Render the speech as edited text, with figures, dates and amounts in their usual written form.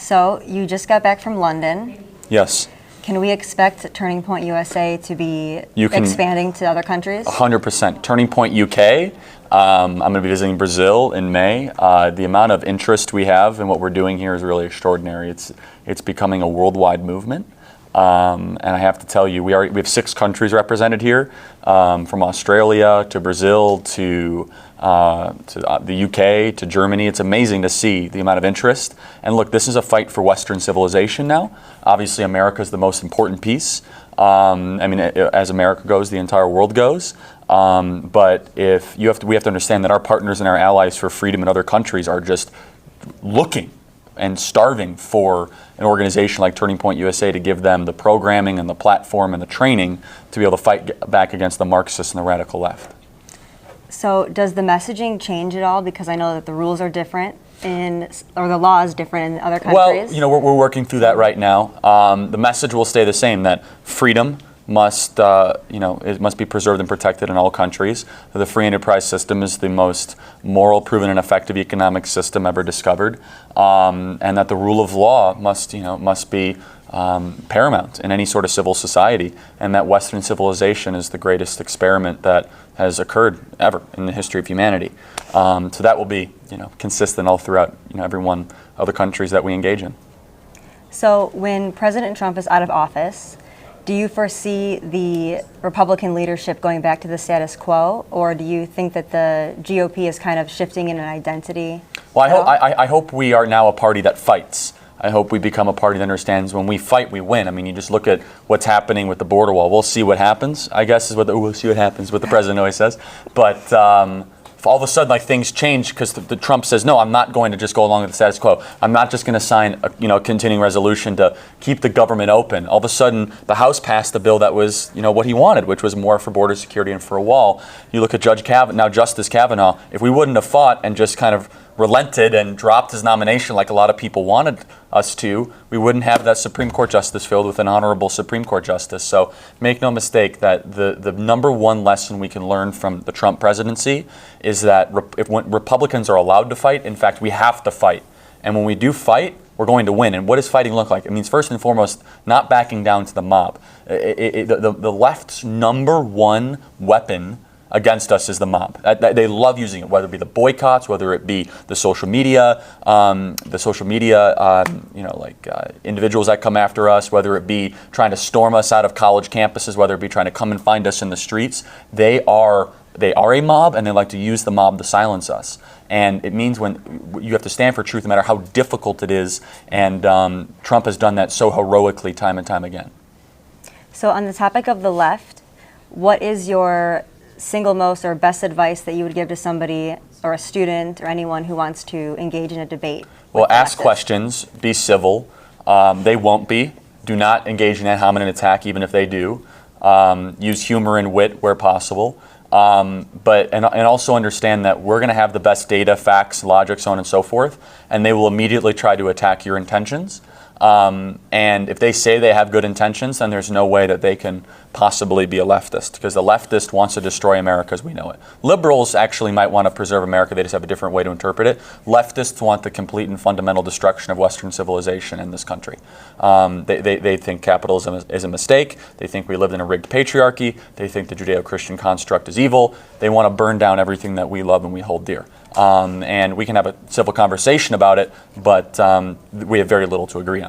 So you just got back from London. Yes. Can we expect Turning Point USA to be expanding to other countries? 100%. Turning Point UK. I'm going to be visiting Brazil in May. The amount of interest we have in what we're doing here is really extraordinary. It's becoming a worldwide movement. And I have to tell you, we have 6 countries represented here, from Australia to Brazil to the UK to Germany. It's amazing to see the amount of interest. And look, this is a fight for Western civilization now. Obviously, America is the most important piece. As America goes, the entire world goes. But we have to understand that our partners and our allies for freedom in other countries are just looking and starving for an organization like Turning Point USA to give them the programming and the platform and the training to be able to fight back against the Marxists and the radical left. So does the messaging change at all? Because I know that the rules are different or the law is different in other countries. Well, we're working through that right now. The message will stay the same, that freedom must be preserved and protected in all countries. The free enterprise system is the most moral, proven, and effective economic system ever discovered, and that the rule of law must be paramount in any sort of civil society, and that Western civilization is the greatest experiment that has occurred ever in the history of humanity. So that will be consistent all throughout every one of the countries that we engage in. So when President Trump is out of office, do you foresee the Republican leadership going back to the status quo, or do you think that the GOP is kind of shifting in an identity? Well, I hope we are now a party that fights. I hope we become a party that understands when we fight, we win. I mean, you just look at what's happening with the border wall. We'll see what happens, I guess, we'll see what happens, what the president always says. But all of a sudden, things change because the Trump says, no, I'm not going to just go along with the status quo. I'm not just going to sign a continuing resolution to keep the government open. All of a sudden, the House passed a bill that was what he wanted, which was more for border security and for a wall. You look at Justice Kavanaugh. If we wouldn't have fought and just kind of relented and dropped his nomination like a lot of people wanted us to, we wouldn't have that Supreme Court justice filled with an honorable Supreme Court justice. So make no mistake that the number one lesson we can learn from the Trump presidency is that when Republicans are allowed to fight, in fact, we have to fight. And when we do fight, we're going to win. And what does fighting look like? It means first and foremost, not backing down to the mob. The left's number one weapon against us is the mob. They love using it, whether it be the boycotts, whether it be the social media, individuals that come after us, whether it be trying to storm us out of college campuses, whether it be trying to come and find us in the streets. They are a mob, and they like to use the mob to silence us. And it means when you have to stand for truth, no matter how difficult it is. And Trump has done that so heroically time and time again. So on the topic of the left, what is your single most or best advice that you would give to somebody or a student or anyone who wants to engage in a debate? Well, ask questions, be civil. They won't be. Do not engage in ad hominem attack, even if they do. Use humor and wit where possible. But also understand that we're going to have the best data, facts, logic, so on and so forth, and they will immediately try to attack your intentions. And if they say they have good intentions, then there's no way that they can possibly be a leftist, because the leftist wants to destroy America as we know it. Liberals actually might want to preserve America. They just have a different way to interpret it. Leftists want the complete and fundamental destruction of Western civilization in this country. They think capitalism is a mistake. They think we live in a rigged patriarchy. They think the Judeo-Christian construct is evil. They want to burn down everything that we love and we hold dear. And we can have a civil conversation about it, but we have very little to agree on.